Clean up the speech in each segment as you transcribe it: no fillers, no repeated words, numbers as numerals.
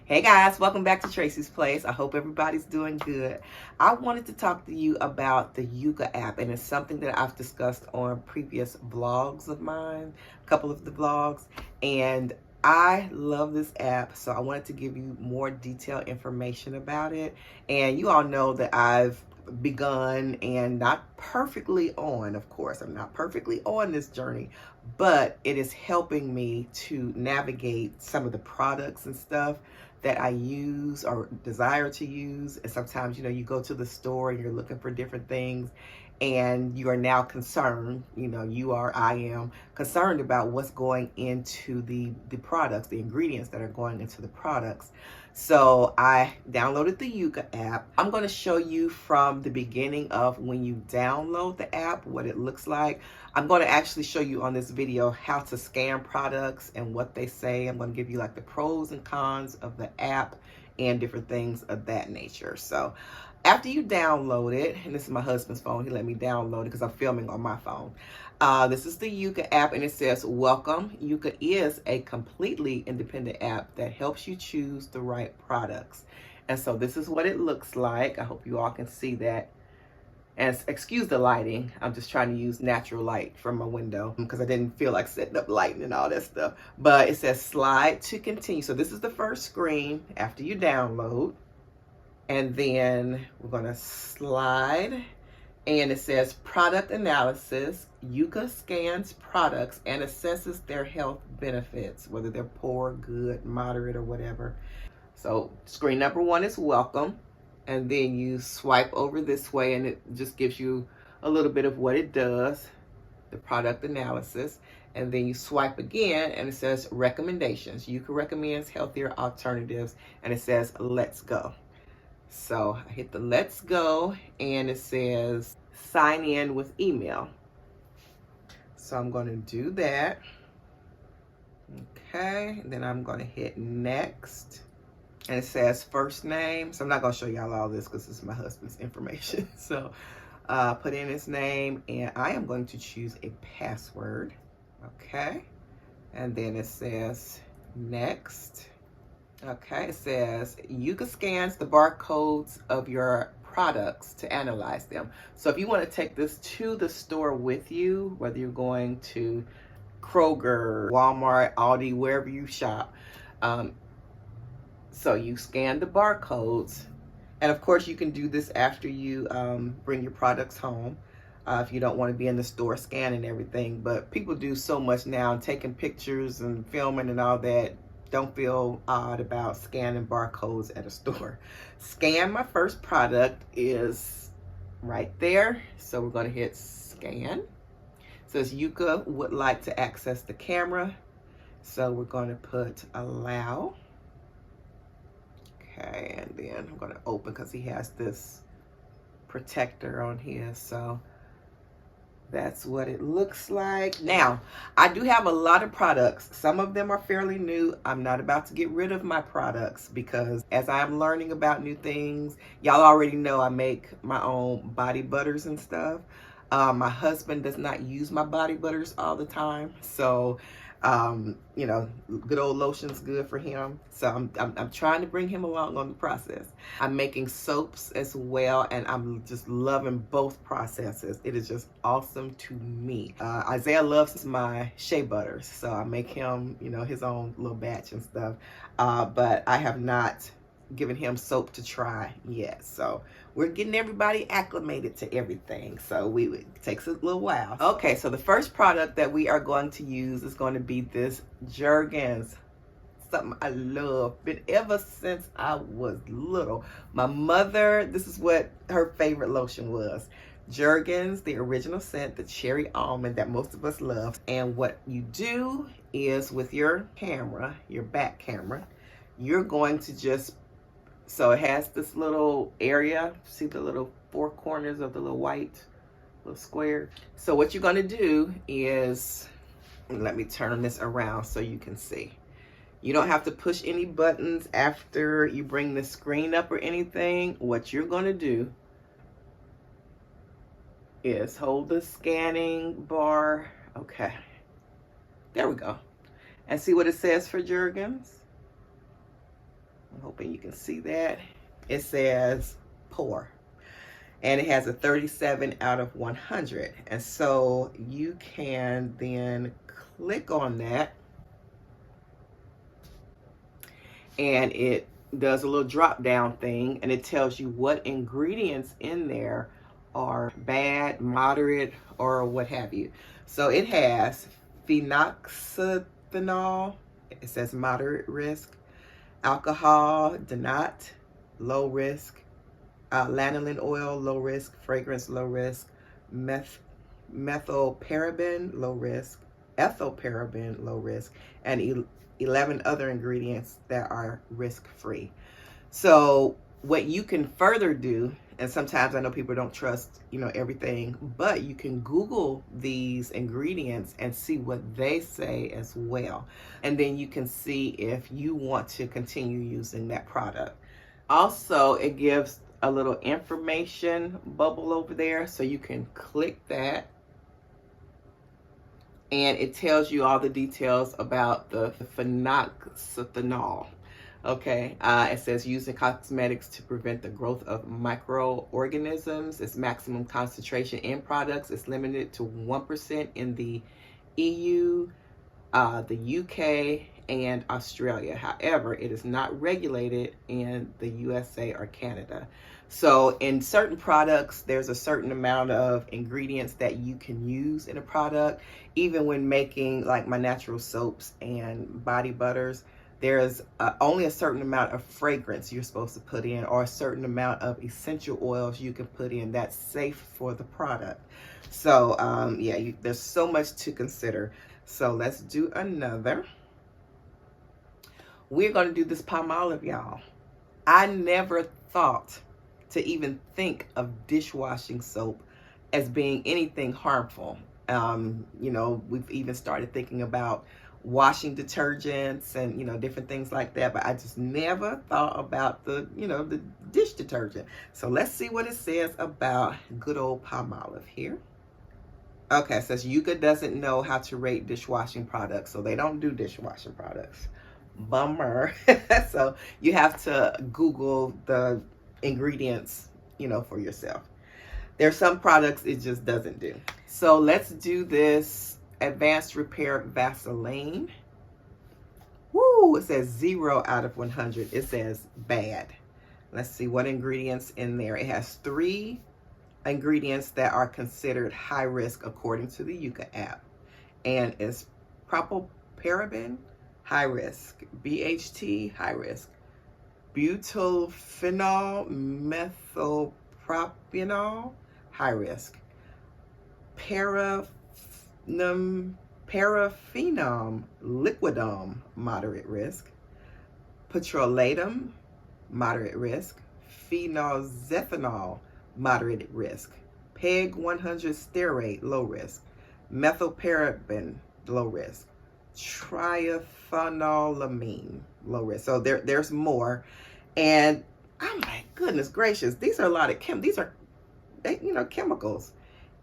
Hey guys, welcome back to Tracie's Place. I hope everybody's doing good. I wanted to talk to you about the Yuka app, and it's something that I've discussed on previous vlogs of mine, a couple of the vlogs, and I love this app, so I wanted to give you more detailed information about it. And you all know that I've begun, and not perfectly on, of course, I'm not perfectly on this journey, but it is helping me to navigate some of the products and stuff that I use or desire to use. And sometimes, you go to the store and you're looking for different things, and you are now concerned, I am concerned about what's going into the products, the ingredients that are going into the products. So I downloaded the Yuka app. I'm going to show you from the beginning of when you download the app, what it looks like. I'm going to actually show you on this video how to scan products and what they say. I'm going to give you like the pros and cons of the app and different things of that nature. So after you download it, and this is my husband's phone, he let me download it because I'm filming on my phone. This is the Yuka app, and it says, welcome. Yuka is a completely independent app that helps you choose the right products. And so this is what it looks like. I hope you all can see that. And excuse the lighting. I'm just trying to use natural light from my window because I didn't feel like setting up lighting and all that stuff. But it says slide to continue. So this is the first screen after you download. And then we're going to slide. And it says product analysis. Yuka scans products and assesses their health benefits, whether they're poor, good, moderate, or whatever. So screen number one is welcome. And then you swipe over this way, and it just gives you a little bit of what it does, the product analysis. And then you swipe again, and it says recommendations. Yuka recommends healthier alternatives, and it says let's go. So I hit the let's go, and it says sign in with email. So I'm going to do that. Okay, and then I'm going to hit next. And it says first name. So I'm not going to show y'all all this because this is my husband's information. So put in his name, and I am going to choose a password. Okay. And then it says next. Okay. It says Yuka scans the barcodes of your products to analyze them. So if you want to take this to the store with you, whether you're going to Kroger, Walmart, Aldi, wherever you shop, so you scan the barcodes, and of course you can do this after you bring your products home if you don't want to be in the store scanning everything. But people do so much now, taking pictures and filming and all that. Don't feel odd about scanning barcodes at a store. Scan my first product is right there. So we're going to hit scan. It says Yuka would like to access the camera. So we're going to put allow. Okay, and then I'm going to open because he has this protector on here. So that's what it looks like. Now, I do have a lot of products. Some of them are fairly new. I'm not about to get rid of my products because as I'm learning about new things, y'all already know I make my own body butters and stuff. My husband does not use my body butters all the time. So good old lotion's good for him. So I'm trying to bring him along on the process. I'm making soaps as well, and I'm just loving both processes. It is just awesome to me. Isaiah loves my shea butters, so I make him, his own little batch and stuff. But I have not given him soap to try yet. So we're getting everybody acclimated to everything. So it takes a little while. Okay, so the first product that we are going to use is going to be this Jergens. Something I love. Been ever since I was little. My mother, this is what her favorite lotion was. Jergens, the original scent, the cherry almond that most of us love. And what you do is with your camera, your back camera, you're going to just, so it has this little area. See the little four corners of the little white little square? So what you're going to do is, let me turn this around so you can see. You don't have to push any buttons after you bring the screen up or anything. What you're going to do is hold the scanning bar. Okay. There we go. And see what it says for Jergens? I'm hoping you can see that. It says pour. And it has a 37 out of 100. And so you can then click on that. And it does a little drop down thing. And it tells you what ingredients in there are bad, moderate, or what have you. So it has phenoxyethanol. It says moderate risk. Alcohol, denat, low risk. Lanolin oil, low risk. Fragrance, low risk. Methylparaben, low risk. Ethylparaben, low risk. And 11 other ingredients that are risk-free. So what you can further do, and sometimes I know people don't trust, everything, but you can Google these ingredients and see what they say as well. And then you can see if you want to continue using that product. Also, it gives a little information bubble over there, so you can click that. And it tells you all the details about the phenoxyethanol. Okay, it says used in cosmetics to prevent the growth of microorganisms. Its maximum concentration in products is limited to 1% in the EU, the UK, and Australia. However, it is not regulated in the USA or Canada. So in certain products, there's a certain amount of ingredients that you can use in a product. Even when making like my natural soaps and body butters, there's only a certain amount of fragrance you're supposed to put in, or a certain amount of essential oils you can put in that's safe for the product. So yeah, there's so much to consider. So let's do another. We're going to do this Palmolive, y'all. I never thought to even think of dishwashing soap as being anything harmful. We've even started thinking about washing detergents and, different things like that, but I just never thought about the dish detergent. So let's see what it says about good old Palmolive here. Okay, it says Yuka doesn't know how to rate dishwashing products, so they don't do dishwashing products. Bummer. So you have to Google the ingredients, for yourself. There's some products it just doesn't do. So let's do this Advanced Repair Vaseline. Woo, it says 0 out of 100. It says bad. Let's see what ingredients in there. It has 3 ingredients that are considered high risk according to the Yuka app. And it's propylparaben, high risk. BHT, high risk. Butylphenol, methylpropionol, high risk. Paraphenum liquidum, moderate risk. Petrolatum, moderate risk. Phenolzethanol, moderate risk. PEG 100 stearate, low risk. Methylparaben, low risk. Triethanolamine, low risk. So there's more. And oh my goodness gracious, these are a lot of chemicals.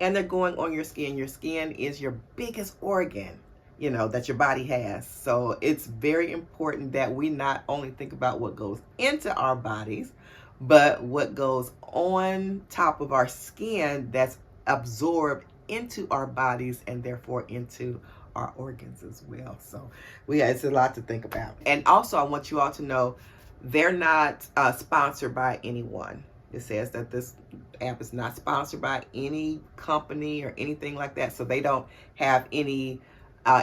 And they're going on your skin. Your skin is your biggest organ, that your body has. So it's very important that we not only think about what goes into our bodies, but what goes on top of our skin that's absorbed into our bodies and therefore into our organs as well. So it's a lot to think about. And also I want you all to know they're not sponsored by anyone. It says that this app is not sponsored by any company or anything like that. So they don't have any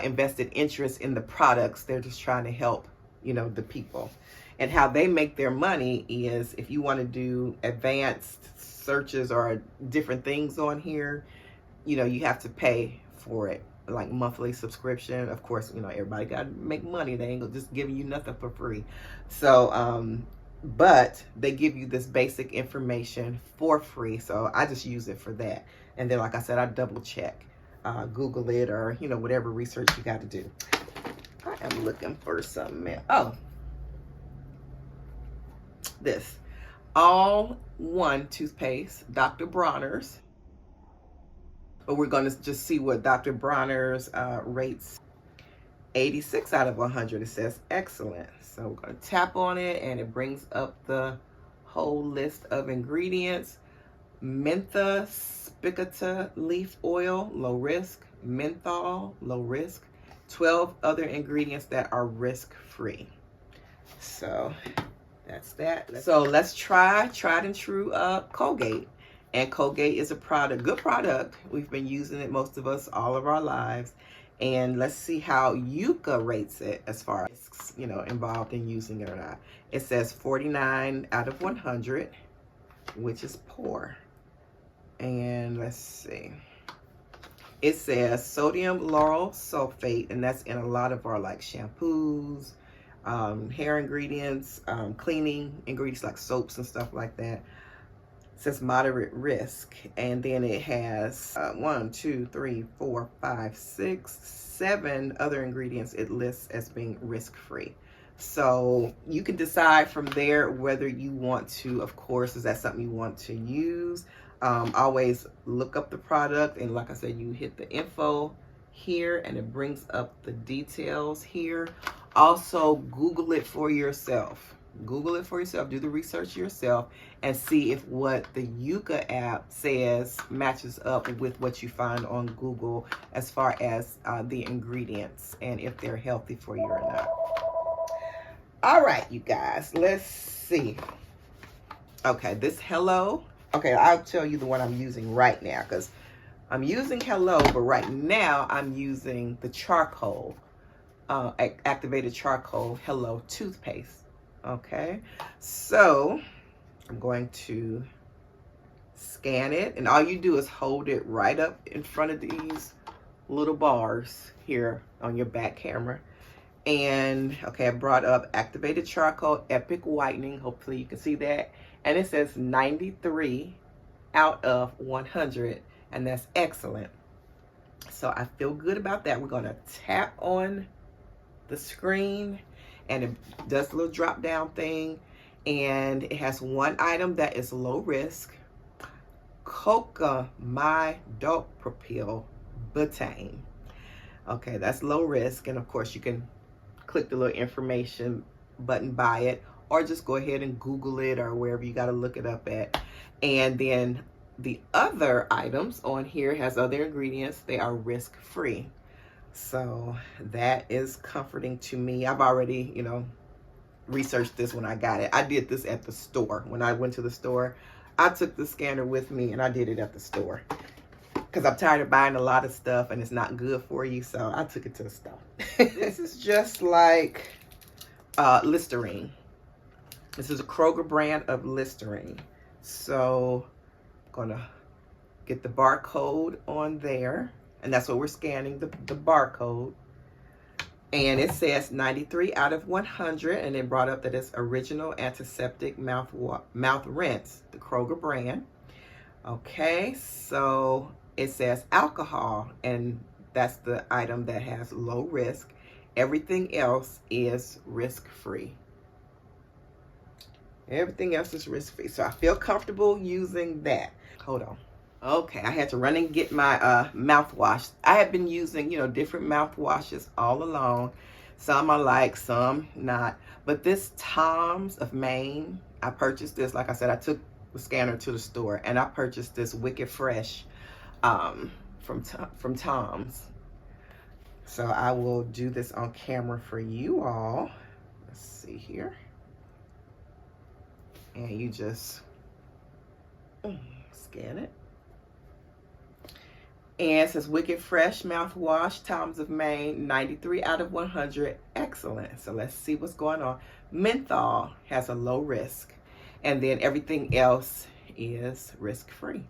invested interest in the products. They're just trying to help, the people. And how they make their money is if you want to do advanced searches or different things on here, you have to pay for it, like monthly subscription. Of course, everybody got to make money. They ain't just giving you nothing for free. So, but they give you this basic information for free. So I just use it for that. And then, like I said, I double check, Google it, or, whatever research you got to do. I am looking for something. Oh, this all-one toothpaste, Dr. Bronner's. But we're going to just see what Dr. Bronner's rates. 86 out of 100. It says excellent. So we're going to tap on it and it brings up the whole list of ingredients. Mentha spicata leaf oil, low risk. Menthol, low risk. 12 other ingredients that are risk-free. So that's that. So let's try tried and true Colgate. And Colgate is a product, good product. We've been using it, most of us, all of our lives. And let's see how Yuka rates it as far as, you know, involved in using it or not. It says 49 out of 100, which is poor. And let's see. It says sodium lauryl sulfate, and that's in a lot of our like shampoos, hair ingredients, cleaning ingredients like soaps and stuff like that. It says moderate risk, and then it has 1, 2, 3, 4, 5, 6, 7 other ingredients it lists as being risk-free. So you can decide from there whether you want to, of course, is that something you want to use. Always look up the product, and like I said, you hit the info here and it brings up the details here. Also, Google it for yourself. Google it for yourself, do the research yourself, and see if what the Yuka app says matches up with what you find on Google as far as the ingredients and if they're healthy for you or not. All right, you guys, let's see. Okay, this Hello. Okay, I'll tell you the one I'm using right now because I'm using Hello, but right now I'm using the charcoal, activated charcoal Hello toothpaste. Okay, so I'm going to scan it, and all you do is hold it right up in front of these little bars here on your back camera. And okay, I brought up activated charcoal epic whitening. Hopefully you can see that. And it says 93 out of 100, and that's excellent. So I feel good about that. We're gonna tap on the screen, and it does a little drop down thing, and it has one item that is low risk, coca my propyl butane. Okay, that's low risk, and of course you can click the little information button by it, or just go ahead and Google it or wherever you got to look it up at. And then the other items on here has other ingredients. They are risk-free. So that is comforting to me. I've already, you know, researched this when I got it. I did this at the store. When I went to the store, I took the scanner with me and I did it at the store. Because I'm tired of buying a lot of stuff and it's not good for you. So I took it to the store. This is just like Listerine. This is a Kroger brand of Listerine. So I'm gonna get the barcode on there. And that's what we're scanning, the barcode. And it says 93 out of 100. And it brought up that it's original antiseptic mouth rinse, the Kroger brand. Okay, so it says alcohol, and that's the item that has low risk. Everything else is risk-free. Everything else is risk-free. So I feel comfortable using that. Hold on. Okay, I had to run and get my mouthwash. I have been using, you know, different mouthwashes all along. Some I like, some not. But this Tom's of Maine, I purchased this. Like I said, I took the scanner to the store and I purchased this Wicked Fresh from Tom's. So I will do this on camera for you all. Let's see here. And you just scan it. And it says Wicked Fresh mouthwash, Tom's of Maine, 93 out of 100. Excellent. So let's see what's going on. Menthol has a low risk. And then everything else is risk-free.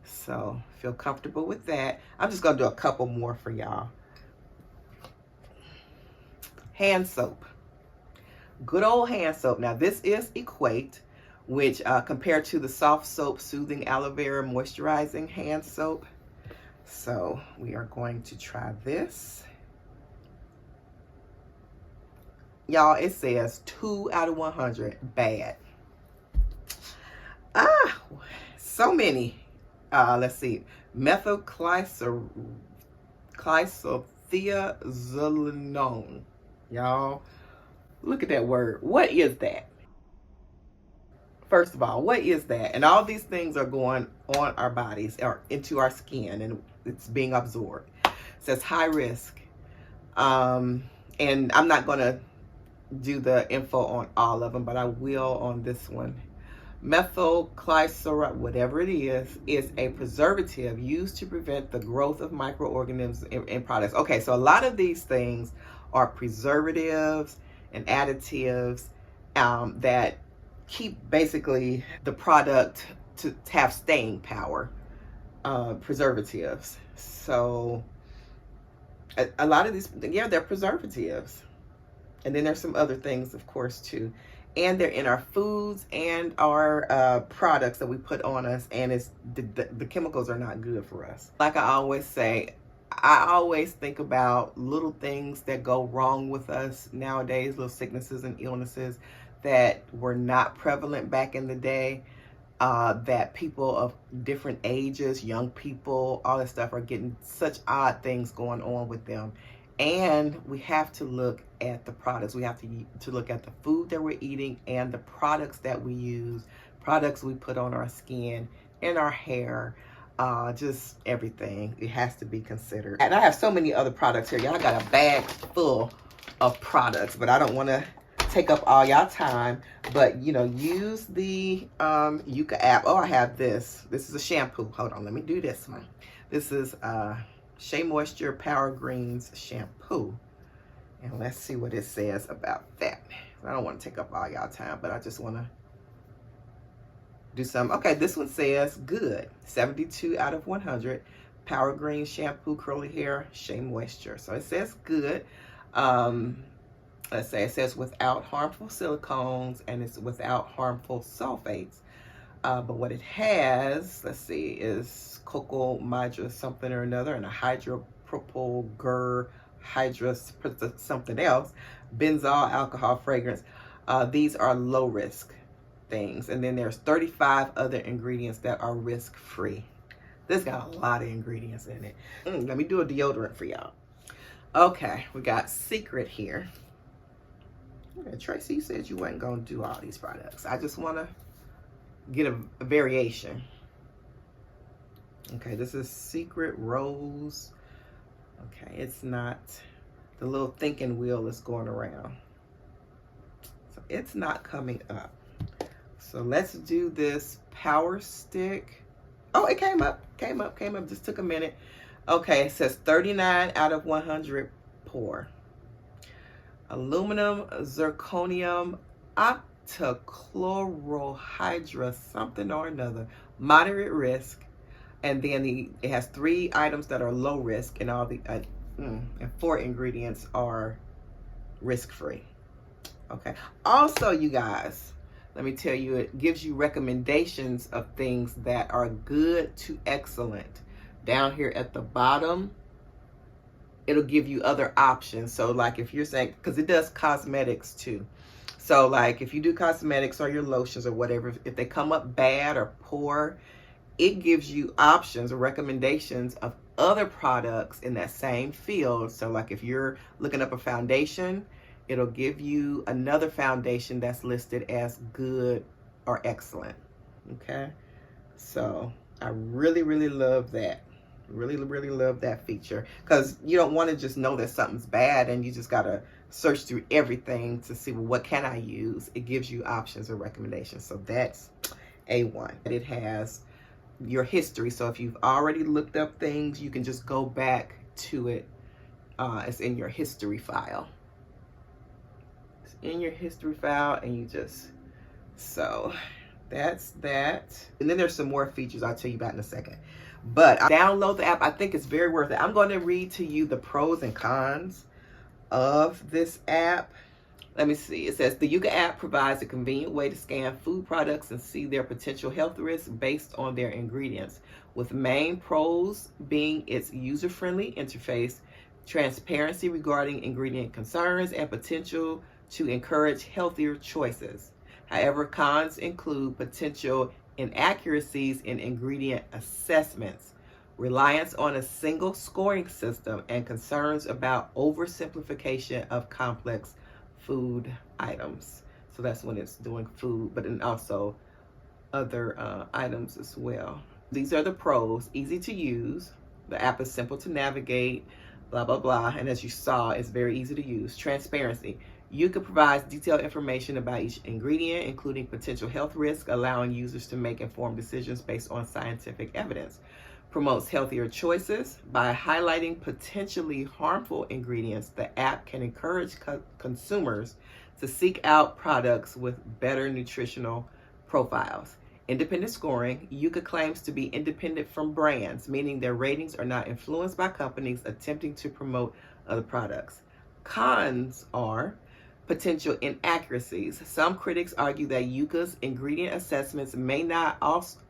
So feel comfortable with that. I'm just going to do a couple more for y'all. Hand soap. Good old hand soap. Now this is Equate, which compared to the soft soap, soothing aloe vera moisturizing hand soap. So we are going to try this. Y'all, it says 2 out of 100 bad. So many. Let's see. Methylclysophenol thiazolinone. Y'all, look at that word. What is that? First of all, what is that? And all these things are going on our bodies or into our skin, and it's being absorbed. It says high risk. And I'm not going to do the info on all of them, but I will on this one. Methylglycerol, whatever it is a preservative used to prevent the growth of microorganisms in products. Okay, so a lot of these things are preservatives and additives that keep basically the product to have staying power, preservatives. So a lot of these, yeah, they're preservatives. And then there's some other things, of course, too. And they're in our foods and our products that we put on us. And it's the chemicals are not good for us. Like I always say, I always think about little things that go wrong with us nowadays, little sicknesses and illnesses that were not prevalent back in the day, that people of different ages, young people, all that stuff are getting such odd things going on with them. And we have to look at the products. We have to look at the food that we're eating and the products that we use, products we put on our skin, in our hair, just everything. It has to be considered. And I have so many other products here. Y'all got a bag full of products, but I don't want to take up all y'all time. But, you know, use the Yuka app. Oh, I have this. This is a shampoo. Hold on, let me do this one. This is Shea Moisture Power Greens shampoo, and let's see what it says about that. I don't want to take up all y'all time, but I just want to do some. Okay, this one says good, 72 out of 100. Power Green shampoo, curly hair, Shea Moisture. So it says good. Let's say it says without harmful silicones, and it's without harmful sulfates. But what it has, let's see, is cocoa hydra something or another, and a hydropropyl hydra something else, benzoyl alcohol fragrance. These are low risk things, and then there's 35 other ingredients that are risk free. This got a lot of ingredients in it. Let me do a deodorant for y'all. Okay, we got Secret here. Okay, Tracy, you said you weren't gonna do all these products. I just want to get a variation. Okay, this is Secret Rose. Okay, it's not, the little thinking wheel is going around, so it's not coming up. So let's do this Power Stick. Oh, it came up, just took a minute. Okay, it says 39 out of 100 pore. Aluminum zirconium octachlorohydra something or another, moderate risk. And then it has 3 items that are low risk, and all the and 4 ingredients are risk free. Okay, also you guys, let me tell you, it gives you recommendations of things that are good to excellent. Down here at the bottom, it'll give you other options. So like if you're saying, because it does cosmetics too. So like if you do cosmetics or your lotions or whatever, if they come up bad or poor, it gives you options or recommendations of other products in that same field. So like if you're looking up a foundation, it'll give you another foundation that's listed as good or excellent. Okay, so I really love that. Really love that feature, because you don't want to just know that something's bad and you just gotta search through everything to see, well, what can I use. It gives you options or recommendations, so that's A1. It has your history, so if you've already looked up things, you can just go back to it. It's in your history file. It's in your history file, and you just, so that's that. And then there's some more features I'll tell you about in a second. But download the app. I think it's very worth it. I'm going to read to you the pros and cons of this app. Let me see. It says the Yuka app provides a convenient way to scan food products and see their potential health risks based on their ingredients, with main pros being its user-friendly interface, transparency regarding ingredient concerns, and potential to encourage healthier choices. However, cons include potential inaccuracies in ingredient assessments, reliance on a single scoring system, and concerns about oversimplification of complex food items. So that's when it's doing food, but then also other items as well. These are the pros: easy to use, the app is simple to navigate, blah blah blah, and as you saw, it's very easy to use. Transparency: Yuka provides detailed information about each ingredient, including potential health risks, allowing users to make informed decisions based on scientific evidence. Promotes healthier choices. By highlighting potentially harmful ingredients, the app can encourage consumers to seek out products with better nutritional profiles. Independent scoring: Yuka claims to be independent from brands, meaning their ratings are not influenced by companies attempting to promote other products. Cons are potential inaccuracies. Some critics argue that Yuka's ingredient assessments may not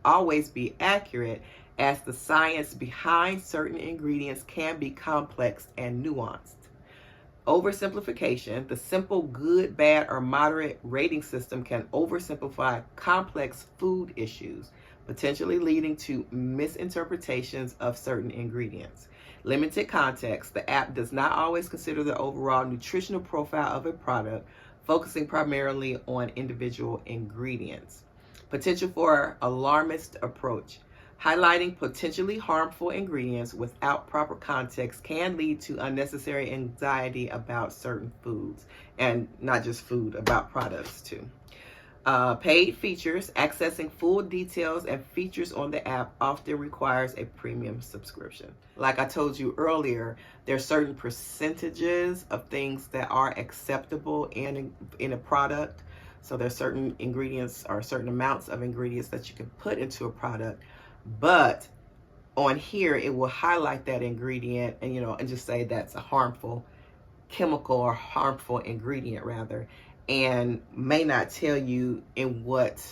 always be accurate, as the science behind certain ingredients can be complex and nuanced. Oversimplification: the simple good, bad, or moderate rating system can oversimplify complex food issues, potentially leading to misinterpretations of certain ingredients. Limited context: the app does not always consider the overall nutritional profile of a product, focusing primarily on individual ingredients. Potential for alarmist approach: highlighting potentially harmful ingredients without proper context can lead to unnecessary anxiety about certain foods, and not just food, about products too. Paid features: accessing full details and features on the app often requires a premium subscription. Like I told you earlier, there are certain percentages of things that are acceptable in a product. So there's certain ingredients or certain amounts of ingredients that you can put into a product, but on here it will highlight that ingredient and and just say that's a harmful chemical or harmful ingredient rather, and may not tell you in what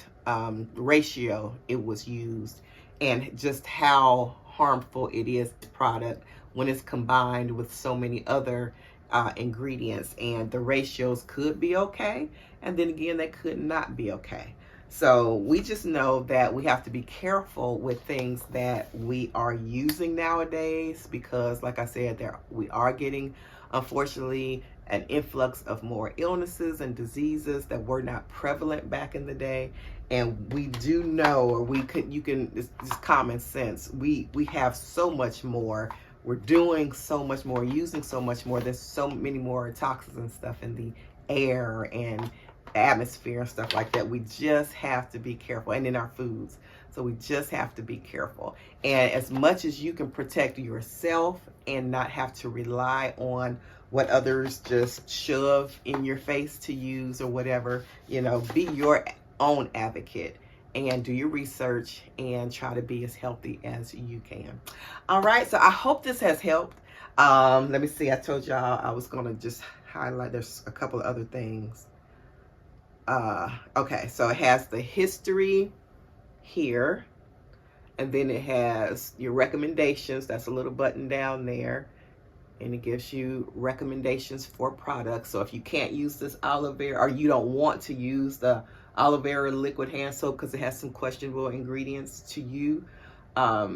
ratio it was used and just how harmful it is to the product when it's combined with so many other ingredients. And the ratios could be okay, and then again they could not be okay. So we just know that we have to be careful with things that we are using nowadays, because like I said, we are getting, unfortunately, an influx of more illnesses and diseases that were not prevalent back in the day. And we do know, or it's just common sense, we have so much more, we're doing so much more, using so much more, there's so many more toxins and stuff in the air and atmosphere and stuff like that. We just have to be careful, and in our foods. So we just have to be careful. And as much as you can protect yourself and not have to rely on what others just shove in your face to use or whatever, be your own advocate and do your research and try to be as healthy as you can. All right, so I hope this has helped. Let me see, I told y'all I was gonna just highlight, there's a couple of other things. Okay, so it has the history here, and then it has your recommendations. That's a little button down there, and it gives you recommendations for products. So if you can't use this aloe vera, or you don't want to use the aloe vera liquid hand soap because it has some questionable ingredients to you,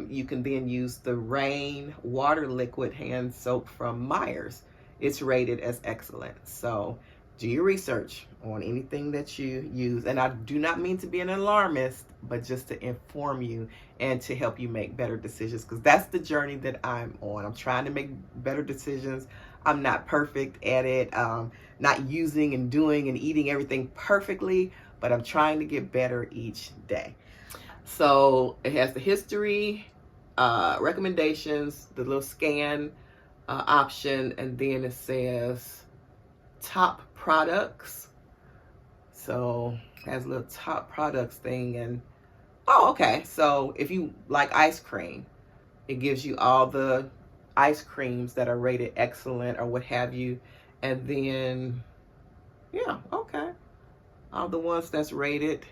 you can then use the Rain water liquid hand soap from Myers. It's rated as excellent. So do your research on anything that you use. And I do not mean to be an alarmist, but just to inform you and to help you make better decisions, because that's the journey that I'm on. I'm trying to make better decisions. I'm not perfect at it, not using and doing and eating everything perfectly, but I'm trying to get better each day. So it has the history, recommendations, the little scan option, and then it says top products. So it has a little top products thing, and oh, okay. So if you like ice cream, it gives you all the ice creams that are rated excellent or what have you, and then yeah, okay, all the ones that's rated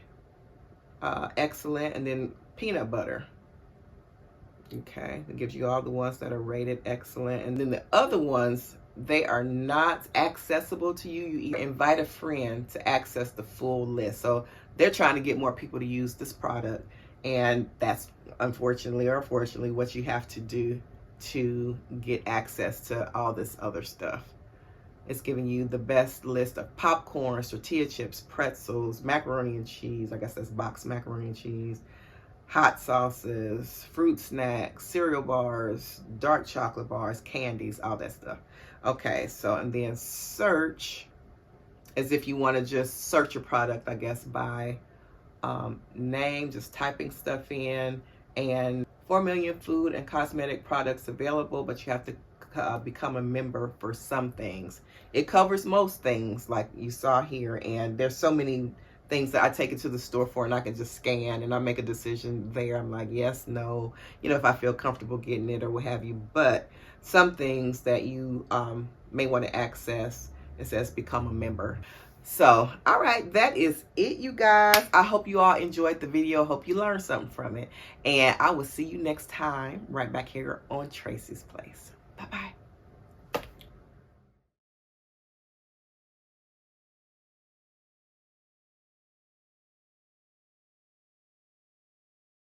excellent, and then peanut butter. Okay, it gives you all the ones that are rated excellent, and then the other ones, they are not accessible to you. You invite a friend to access the full list. So they're trying to get more people to use this product, And that's unfortunately or fortunately what you have to do to get access to all this other stuff. It's giving you the best list of popcorn, tortilla chips, pretzels, macaroni and cheese. I guess that's boxed macaroni and cheese, hot sauces, fruit snacks, cereal bars, dark chocolate bars, candies, all that stuff. Okay, so and then search, as if you want to just search your product, I guess, by name, just typing stuff in, and 4 million food and cosmetic products available, but you have to become a member for some things. It covers most things like you saw here, and there's so many things that I take it to the store for, and I can just scan and I make a decision there. I'm like, yes, no, you know, if I feel comfortable getting it or what have you. But some things that you may want to access, it says become a member. So, all right, that is it, you guys. I hope you all enjoyed the video. Hope you learned something from it. And I will see you next time right back here on Tracie's Place. Bye-bye.